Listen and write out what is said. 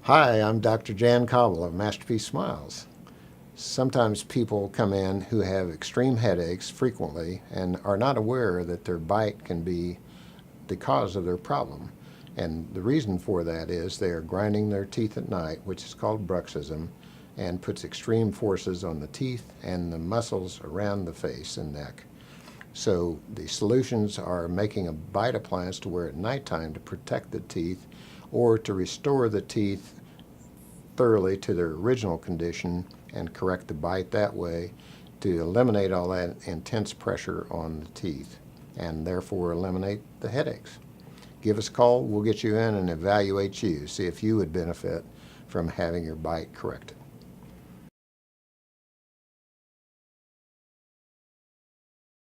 Hi, I'm Dr. Jan Cobble of Masterpiece Smiles. Sometimes people come in who have extreme headaches frequently and are not aware that their bite can be the cause of their problem. And the reason for that is they are grinding their teeth at night, which is called bruxism, and puts extreme forces on the teeth and the muscles around the face and neck. So the solutions are making a bite appliance to wear at nighttime to protect the teeth or to restore the teeth thoroughly to their original condition and correct the bite that way to eliminate all that intense pressure on the teeth and therefore eliminate the headaches. Give us a call, we'll get you in and evaluate you, see if you would benefit from having your bite corrected.